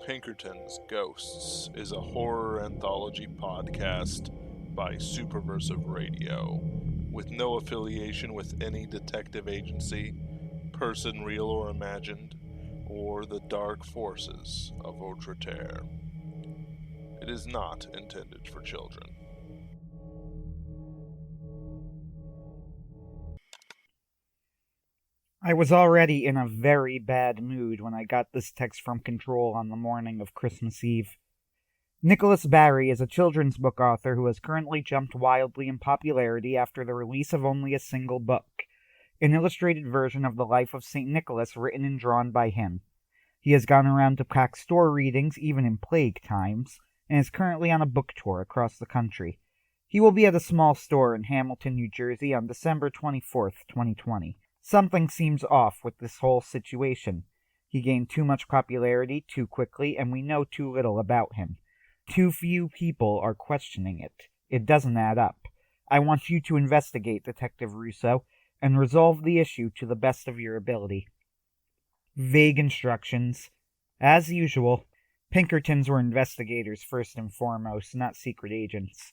Pinkertons Ghosts is a horror anthology podcast by Superversive Radio, with no affiliation with any detective agency, person real or imagined, or the dark forces of Outre-Terre. It is not intended for children. I was already in a very bad mood when I got this text from Control on the morning of Christmas Eve. Nicholas Barry is a children's book author who has currently jumped wildly in popularity after the release of only a single book, an illustrated version of the life of St. Nicholas written and drawn by him. He has gone around to pack store readings even in plague times, and is currently on a book tour across the country. He will be at a small store in Hamilton, New Jersey on December 24th, 2020. Something seems off with this whole situation. He gained too much popularity too quickly, and we know too little about him. Too few people are questioning it. It doesn't add up. I want you to investigate, Detective Russo, and resolve the issue to the best of your ability. Vague instructions. As usual, Pinkertons were investigators first and foremost, not secret agents.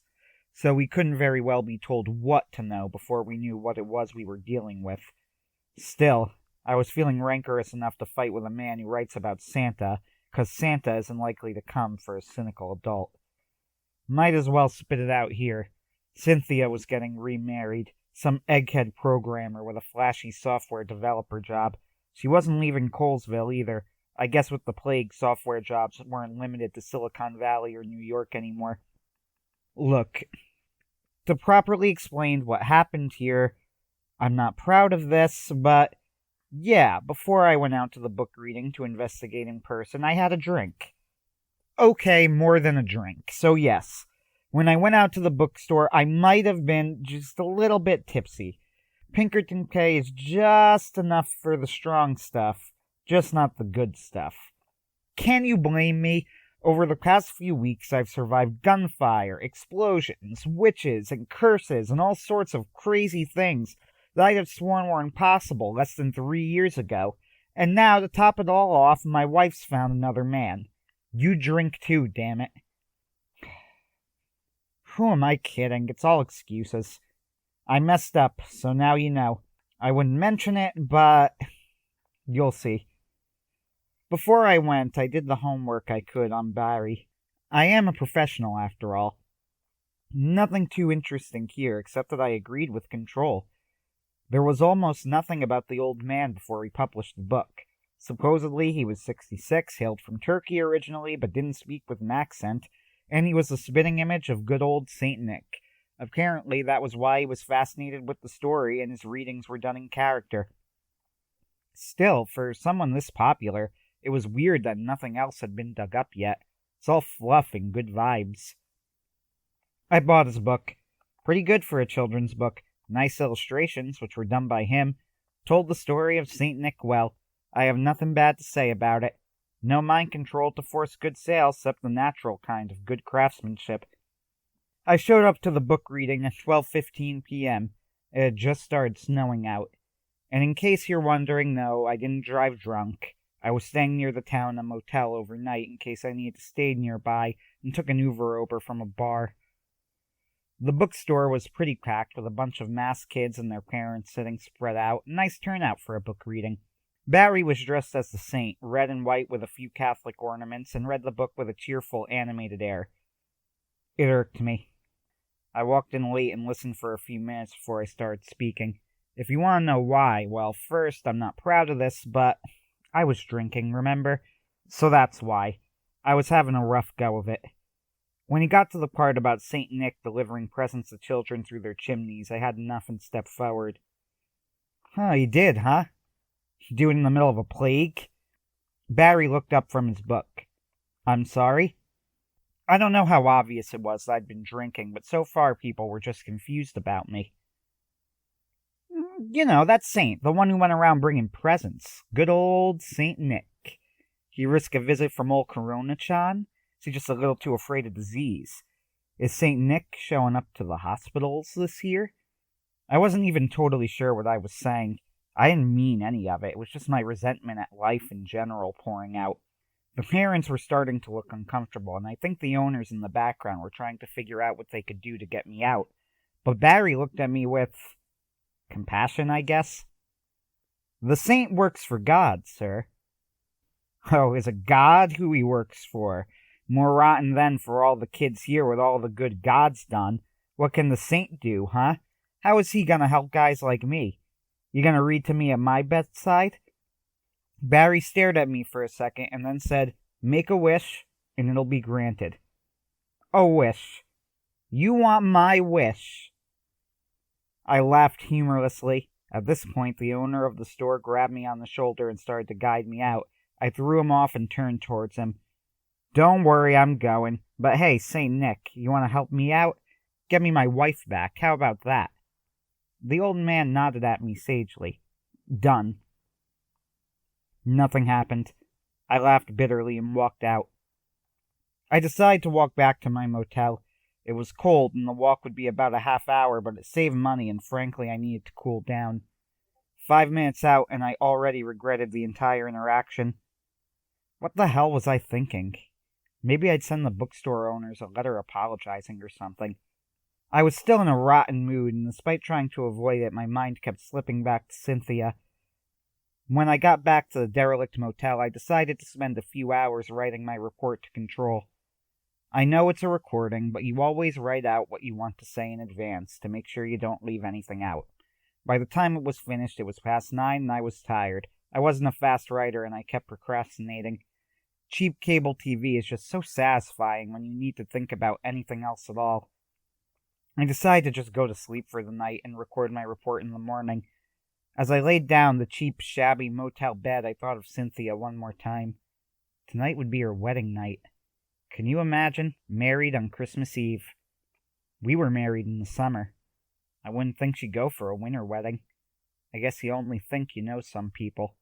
So we couldn't very well be told what to know before we knew what it was we were dealing with. Still, I was feeling rancorous enough to fight with a man who writes about Santa, 'cause Santa isn't likely to come for a cynical adult. Might as well spit it out here. Cynthia was getting remarried, some egghead programmer with a flashy software developer job. She wasn't leaving Colesville either. I guess with the plague, software jobs weren't limited to Silicon Valley or New York anymore. Look, to properly explain what happened here, I'm not proud of this, but yeah, before I went out to the book reading to investigate in person, I had a drink. Okay, more than a drink. So yes, when I went out to the bookstore, I might have been just a little bit tipsy. Pinkerton K is just enough for the strong stuff, just not the good stuff. Can you blame me? Over the past few weeks, I've survived gunfire, explosions, witches, and curses, and all sorts of crazy things that I'd have sworn were impossible less than 3 years ago. And now, to top it all off, my wife's found another man. You drink too, damn it. Who am I kidding? It's all excuses. I messed up, so now you know. I wouldn't mention it, but you'll see. Before I went, I did the homework I could on Barry. I am a professional, after all. Nothing too interesting here, except that I agreed with Control. There was almost nothing about the old man before he published the book. Supposedly, he was 66, hailed from Turkey originally, but didn't speak with an accent, and he was the spitting image of good old Saint Nick. Apparently, that was why he was fascinated with the story, and his readings were done in character. Still, for someone this popular, it was weird that nothing else had been dug up yet. It's all fluff and good vibes. I bought his book. Pretty good for a children's book. Nice illustrations, which were done by him. Told the story of St. Nick well. I have nothing bad to say about it. No mind control to force good sales, except the natural kind of good craftsmanship. I showed up to the book reading at 12:15 p.m. It had just started snowing out. And in case you're wondering, no, I didn't drive drunk. I was staying near the town in a motel overnight in case I needed to stay nearby, and took an Uber over from a bar. The bookstore was pretty packed with a bunch of masked kids and their parents sitting spread out. Nice turnout for a book reading. Barry was dressed as the saint, red and white with a few Catholic ornaments, and read the book with a cheerful, animated air. It irked me. I walked in late and listened for a few minutes before I started speaking. If you want to know why, well, first, I'm not proud of this, but I was drinking, remember? So that's why. I was having a rough go of it. When he got to the part about St. Nick delivering presents to children through their chimneys, I had enough and stepped forward. Oh, you did, huh? You do it in the middle of a plague? Barry looked up from his book. I'm sorry? I don't know how obvious it was that I'd been drinking, but so far people were just confused about me. You know, that saint, the one who went around bringing presents. Good old St. Nick. He risk a visit from old Corona-chan? Is he just a little too afraid of disease? Is St. Nick showing up to the hospitals this year? I wasn't even totally sure what I was saying. I didn't mean any of it. It was just my resentment at life in general pouring out. The parents were starting to look uncomfortable, and I think the owners in the background were trying to figure out what they could do to get me out. But Barry looked at me with compassion, I guess. "The saint works for God, sir." "Oh, is it God who he works for? More rotten then for all the kids here with all the good God's done. What can the saint do, huh? How is he gonna help guys like me? You gonna read to me at my bedside?" Barry stared at me for a second and then said, "Make a wish, and it'll be granted." "A wish? You want my wish?" I laughed humorlessly. At this point, the owner of the store grabbed me on the shoulder and started to guide me out. I threw him off and turned towards him. "Don't worry, I'm going. But hey, say, Nick, you want to help me out? Get me my wife back. How about that?" The old man nodded at me sagely. "Done." Nothing happened. I laughed bitterly and walked out. I decided to walk back to my motel. It was cold, and the walk would be about a half hour, but it saved money, and frankly, I needed to cool down. 5 minutes out, and I already regretted the entire interaction. What the hell was I thinking? Maybe I'd send the bookstore owners a letter apologizing or something. I was still in a rotten mood, and despite trying to avoid it, my mind kept slipping back to Cynthia. When I got back to the derelict motel, I decided to spend a few hours writing my report to Control. I know it's a recording, but you always write out what you want to say in advance to make sure you don't leave anything out. By the time it was finished, it was past 9 and I was tired. I wasn't a fast writer and I kept procrastinating. Cheap cable TV is just so satisfying when you need to think about anything else at all. I decided to just go to sleep for the night and record my report in the morning. As I laid down the cheap, shabby motel bed, I thought of Cynthia one more time. Tonight would be her wedding night. Can you imagine? Married on Christmas Eve. We were married in the summer. I wouldn't think she'd go for a winter wedding. I guess you only think you know some people.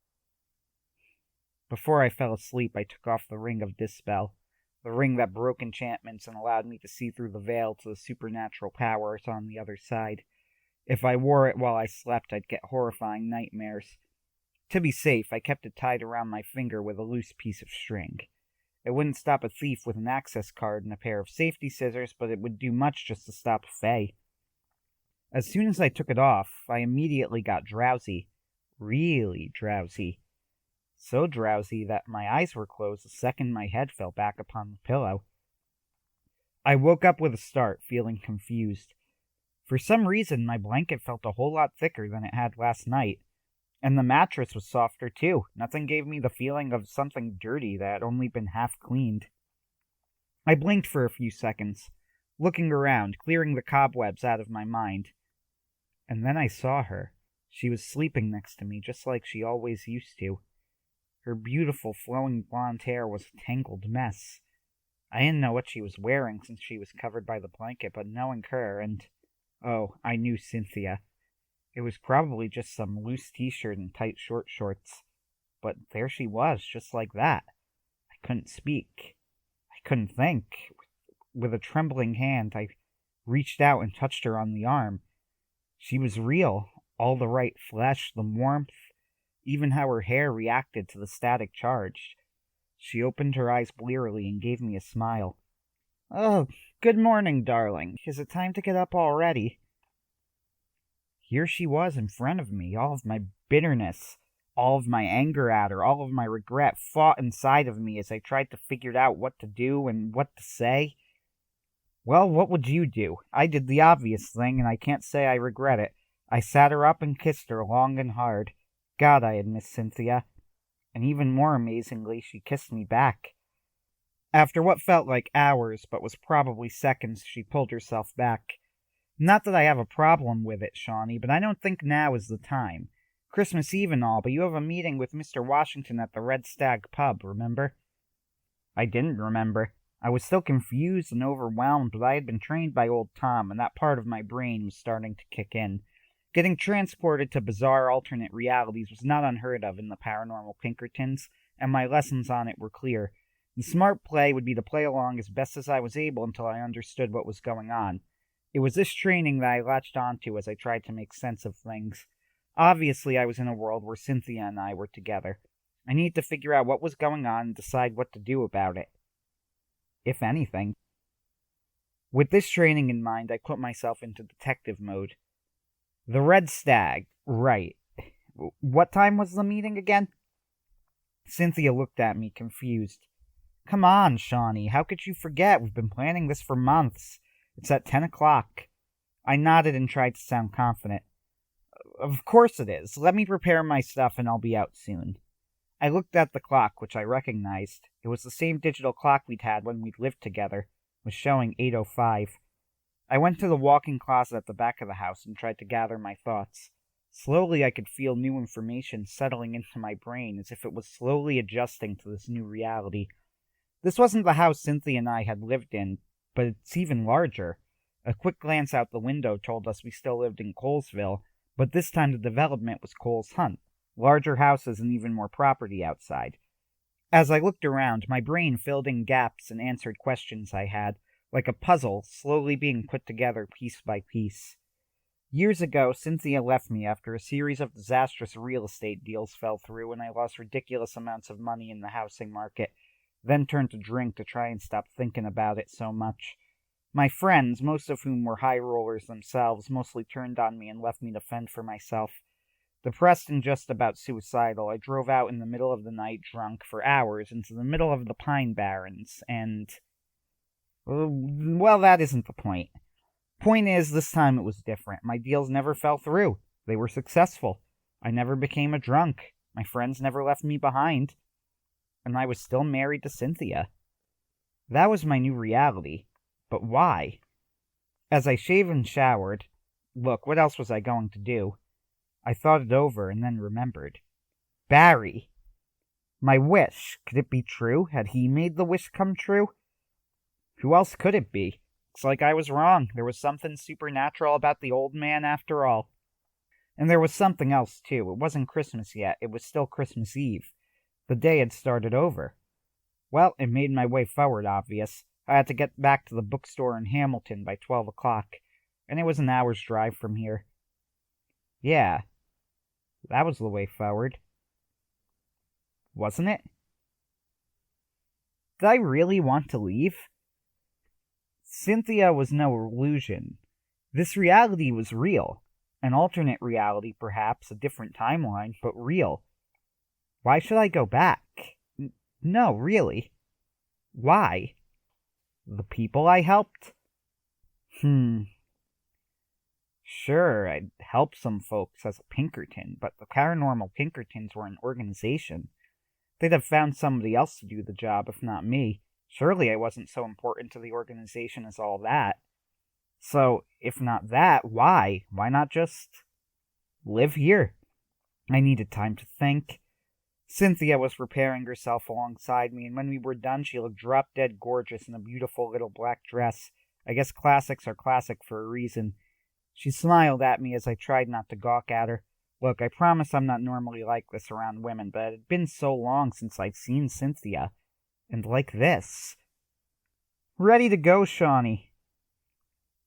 Before I fell asleep, I took off the ring of Dispel, the ring that broke enchantments and allowed me to see through the veil to the supernatural powers on the other side. If I wore it while I slept, I'd get horrifying nightmares. To be safe, I kept it tied around my finger with a loose piece of string. It wouldn't stop a thief with an access card and a pair of safety scissors, but it would do much just to stop a fae. As soon as I took it off, I immediately got drowsy. Really drowsy. So drowsy that my eyes were closed the second my head fell back upon the pillow. I woke up with a start, feeling confused. For some reason, my blanket felt a whole lot thicker than it had last night. And the mattress was softer, too. Nothing gave me the feeling of something dirty that had only been half cleaned. I blinked for a few seconds, looking around, clearing the cobwebs out of my mind. And then I saw her. She was sleeping next to me, just like she always used to. Her beautiful, flowing blonde hair was a tangled mess. I didn't know what she was wearing since she was covered by the blanket, but knowing her and... Oh, I knew Cynthia. It was probably just some loose t-shirt and tight short shorts. But there she was, just like that. I couldn't speak. I couldn't think. With a trembling hand, I reached out and touched her on the arm. She was real. All the right flesh, the warmth, even how her hair reacted to the static charge. She opened her eyes blearily and gave me a smile. "Oh, good morning, darling. Is it time to get up already?" Here she was in front of me, all of my bitterness, all of my anger at her, all of my regret fought inside of me as I tried to figure out what to do and what to say. Well, what would you do? I did the obvious thing, and I can't say I regret it. I sat her up and kissed her long and hard. God, I had missed Cynthia. And even more amazingly, she kissed me back. After what felt like hours, but was probably seconds, she pulled herself back. "Not that I have a problem with it, Shawnee, but I don't think now is the time. Christmas Eve and all, but you have a meeting with Mr. Washington at the Red Stag pub, remember?" I didn't remember. I was still confused and overwhelmed, but I had been trained by old Tom, and that part of my brain was starting to kick in. Getting transported to bizarre alternate realities was not unheard of in the Paranormal Pinkertons, and my lessons on it were clear. The smart play would be to play along as best as I was able until I understood what was going on. It was this training that I latched onto as I tried to make sense of things. Obviously, I was in a world where Cynthia and I were together. I needed to figure out what was going on and decide what to do about it. If anything. With this training in mind, I put myself into detective mode. The Red Stag, right. What time was the meeting again? Cynthia looked at me, confused. Come on, Shawnee, how could you forget? We've been planning this for months. It's at 10 o'clock. I nodded and tried to sound confident. Of course it is. Let me prepare my stuff and I'll be out soon. I looked at the clock, which I recognized. It was the same digital clock we'd had when we'd lived together. It was showing 8:05. I went to the walk-in closet at the back of the house and tried to gather my thoughts. Slowly I could feel new information settling into my brain as if it was slowly adjusting to this new reality. This wasn't the house Cynthia and I had lived in, but it's even larger. A quick glance out the window told us we still lived in Colesville, but this time the development was Coles Hunt. Larger houses and even more property outside. As I looked around, my brain filled in gaps and answered questions I had, like a puzzle slowly being put together piece by piece. Years ago, Cynthia left me after a series of disastrous real estate deals fell through and I lost ridiculous amounts of money in the housing market, then turned to drink to try and stop thinking about it so much. My friends, most of whom were high rollers themselves, mostly turned on me and left me to fend for myself. Depressed and just about suicidal, I drove out in the middle of the night drunk for hours into the middle of the Pine Barrens, and... well, that isn't the point. Point is, this time it was different. My deals never fell through. They were successful. I never became a drunk. My friends never left me behind. And I was still married to Cynthia. That was my new reality. But why? As I shaved and showered, look, what else was I going to do? I thought it over and then remembered. Barry! My wish. Could it be true? Had he made the wish come true? Who else could it be? It's like I was wrong. There was something supernatural about the old man after all. And there was something else, too. It wasn't Christmas yet. It was still Christmas Eve. The day had started over. Well, it made my way forward obvious. I had to get back to the bookstore in Hamilton by 12 o'clock, and it was an hour's drive from here. Yeah, that was the way forward. Wasn't it? Did I really want to leave? Cynthia was no illusion. This reality was real. An alternate reality, perhaps, a different timeline, but real. Why should I go back? No, really. Why? The people I helped? Sure, I'd help some folks as a Pinkerton, but the Paranormal Pinkertons were an organization. They'd have found somebody else to do the job, if not me. Surely I wasn't so important to the organization as all that. So, if not that, why? Why not just live here? I needed time to think. Cynthia was preparing herself alongside me, and when we were done, she looked drop-dead gorgeous in a beautiful little black dress. I guess classics are classic for a reason. She smiled at me as I tried not to gawk at her. Look, I promise I'm not normally like this around women, but it had been so long since I'd seen Cynthia. And like this. Ready to go, Shawnee.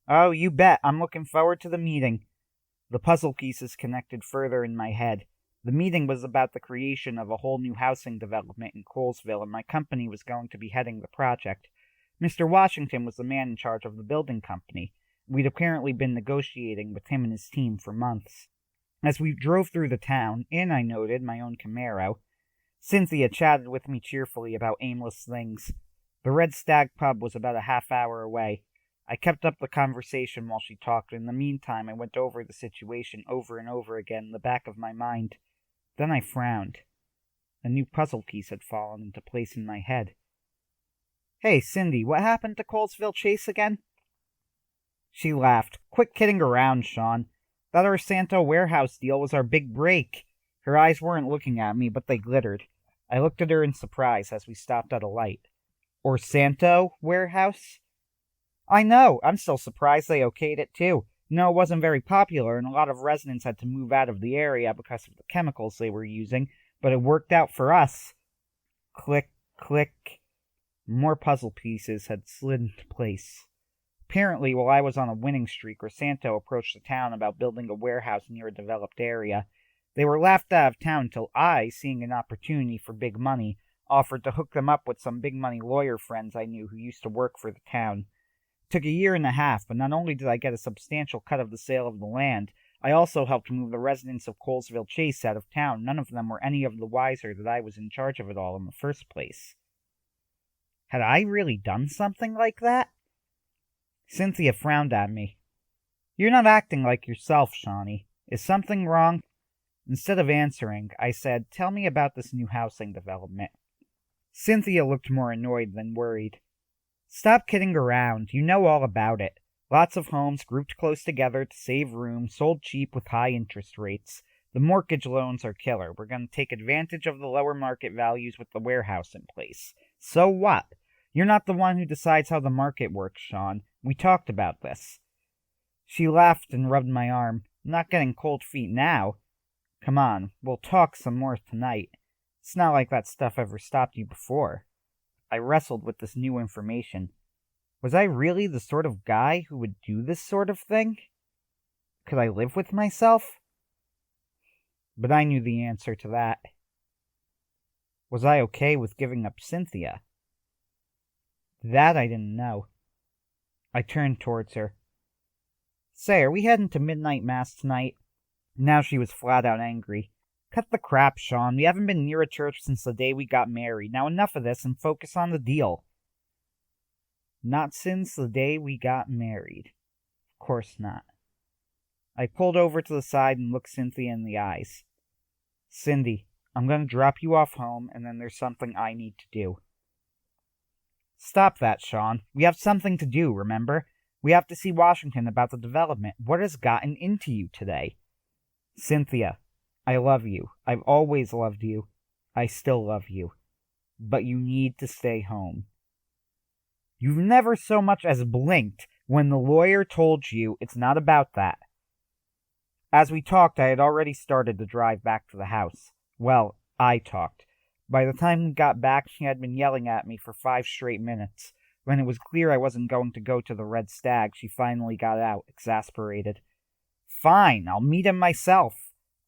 Oh, you bet. I'm looking forward to the meeting. The puzzle pieces connected further in my head. The meeting was about the creation of a whole new housing development in Colesville, and my company was going to be heading the project. Mr. Washington was the man in charge of the building company. We'd apparently been negotiating with him and his team for months. As we drove through the town, in, I noted, my own Camaro, Cynthia chatted with me cheerfully about aimless things. The Red Stag pub was about a half-hour away. I kept up the conversation while she talked, and in the meantime I went over the situation over and over again in the back of my mind. Then I frowned. A new puzzle piece had fallen into place in my head. Hey, Cindy, what happened to Colesville Chase again? She laughed. Quit kidding around, Sean. That Orsanto warehouse deal was our big break. Her eyes weren't looking at me, but they glittered. I looked at her in surprise as we stopped at a light. Orsanto warehouse? I know. I'm still surprised they okayed it, too. No, it wasn't very popular, and a lot of residents had to move out of the area because of the chemicals they were using, but it worked out for us. Click, click. More puzzle pieces had slid into place. Apparently, while I was on a winning streak, Orsanto approached the town about building a warehouse near a developed area. They were laughed out of town till I, seeing an opportunity for big money, offered to hook them up with some big money lawyer friends I knew who used to work for the town. It took a year and a half, but not only did I get a substantial cut of the sale of the land, I also helped move the residents of Colesville Chase out of town. None of them were any of the wiser that I was in charge of it all in the first place. Had I really done something like that? Cynthia frowned at me. You're not acting like yourself, Shawnee. Is something wrong? Instead of answering, I said, tell me about this new housing development. Cynthia looked more annoyed than worried. Stop kidding around. You know all about it. Lots of homes grouped close together to save room, sold cheap with high interest rates. The mortgage loans are killer. We're going to take advantage of the lower market values with the warehouse in place. So what? You're not the one who decides how the market works, Sean. We talked about this. She laughed and rubbed my arm. I'm not getting cold feet now. Come on, we'll talk some more tonight. It's not like that stuff ever stopped you before. I wrestled with this new information. Was I really the sort of guy who would do this sort of thing? Could I live with myself? But I knew the answer to that. Was I okay with giving up Cynthia? That I didn't know. I turned towards her. Say, are we heading to midnight mass tonight? Now she was flat out angry. Cut the crap, Sean. We haven't been near a church since the day we got married. Now enough of this and focus on the deal. Not since the day we got married. Of course not. I pulled over to the side and looked Cynthia in the eyes. Cindy, I'm going to drop you off home, and then there's something I need to do. Stop that, Sean. We have something to do, remember? We have to see Washington about the development. What has gotten into you today? Cynthia, I love you. I've always loved you. I still love you. But you need to stay home. You've never so much as blinked when the lawyer told you it's not about that. As we talked, I had already started to drive back to the house. Well, I talked. By the time we got back, she had been yelling at me for 5 straight minutes. When it was clear I wasn't going to go to the Red Stag, she finally got out, exasperated. Fine, I'll meet him myself.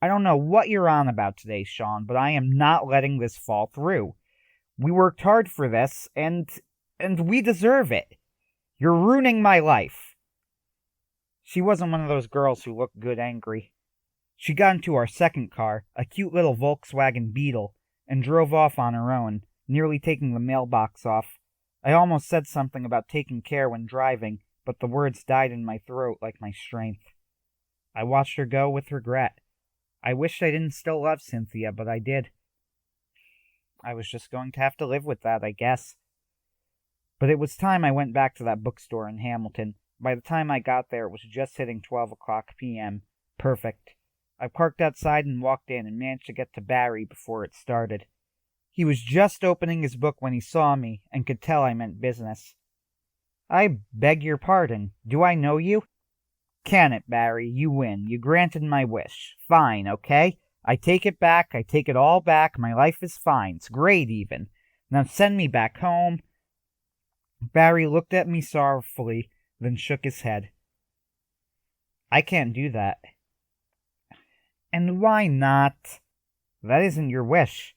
I don't know what you're on about today, Sean, but I am not letting this fall through. We worked hard for this, and we deserve it. You're ruining my life. She wasn't one of those girls who looked good angry. She got into our second car, a cute little Volkswagen Beetle, and drove off on her own, nearly taking the mailbox off. I almost said something about taking care when driving, but the words died in my throat like my strength. I watched her go with regret. I wished I didn't still love Cynthia, but I did. I was just going to have to live with that, I guess. But it was time I went back to that bookstore in Hamilton. By the time I got there, it was just hitting 12 o'clock p.m. Perfect. I parked outside and walked in and managed to get to Barry before it started. He was just opening his book when he saw me and could tell I meant business. I beg your pardon. Do I know you? Can it, Barry? You win. You granted my wish. Fine, okay? I take it back. I take it all back. My life is fine. It's great, even. Now send me back home. Barry looked at me sorrowfully, then shook his head. I can't do that. And why not? That isn't your wish.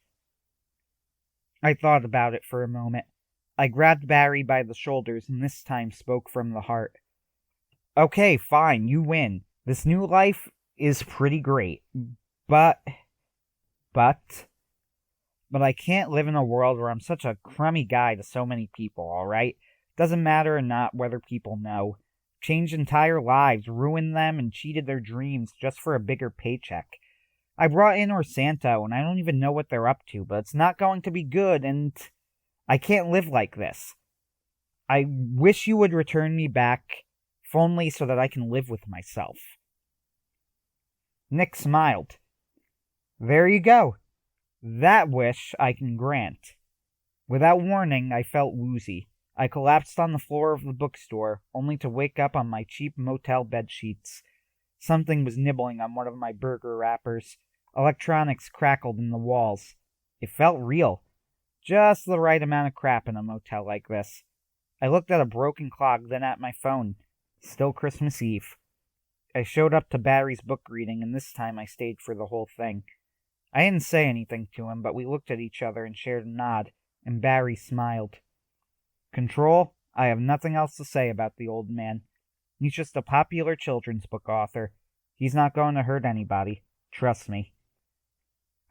I thought about it for a moment. I grabbed Barry by the shoulders and this time spoke from the heart. Okay, fine, you win. This new life is pretty great. But I can't live in a world where I'm such a crummy guy to so many people, alright? Doesn't matter or not whether people know. Changed entire lives, ruined them, and cheated their dreams just for a bigger paycheck. I brought in Orsanto, and I don't even know what they're up to, but it's not going to be good, and I can't live like this. I wish you would return me back, if only so that I can live with myself. Nick smiled. There you go. That wish I can grant. Without warning, I felt woozy. I collapsed on the floor of the bookstore, only to wake up on my cheap motel bed sheets. Something was nibbling on one of my burger wrappers. Electronics crackled in the walls. It felt real. Just the right amount of crap in a motel like this. I looked at a broken clock, then at my phone. Still Christmas Eve. I showed up to Barry's book reading, and this time I stayed for the whole thing. I didn't say anything to him, but we looked at each other and shared a nod, and Barry smiled. Control, I have nothing else to say about the old man. He's just a popular children's book author. He's not going to hurt anybody. Trust me.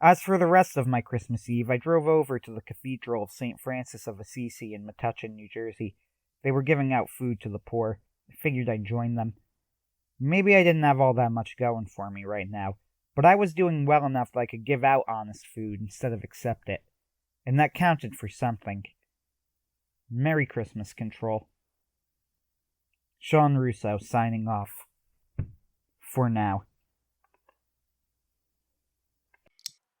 As for the rest of my Christmas Eve, I drove over to the Cathedral of St. Francis of Assisi in Metuchen, New Jersey. They were giving out food to the poor. I figured I'd join them. Maybe I didn't have all that much going for me right now, but I was doing well enough that I could give out honest food instead of accept it. And that counted for something. Merry Christmas, Control. Sean Russo, signing off. For now.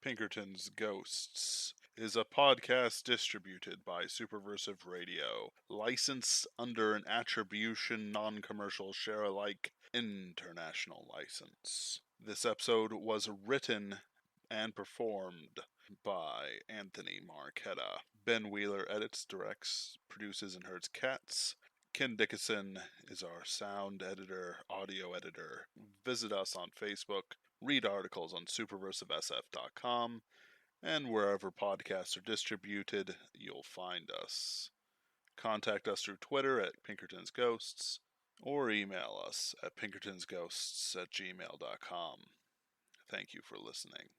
Pinkerton's Ghosts is a podcast distributed by Superversive Radio, licensed under an attribution non-commercial share-alike international license. This episode was written and performed by Anthony Marchetta. Ben Wheeler edits, directs, produces, and herds cats. Ken Dickinson is our sound editor, audio editor. Visit us on Facebook, read articles on superversivesf.com, and wherever podcasts are distributed, you'll find us. Contact us through Twitter at Pinkerton's Ghosts, or email us at pinkertonsghosts@gmail.com. Thank you for listening.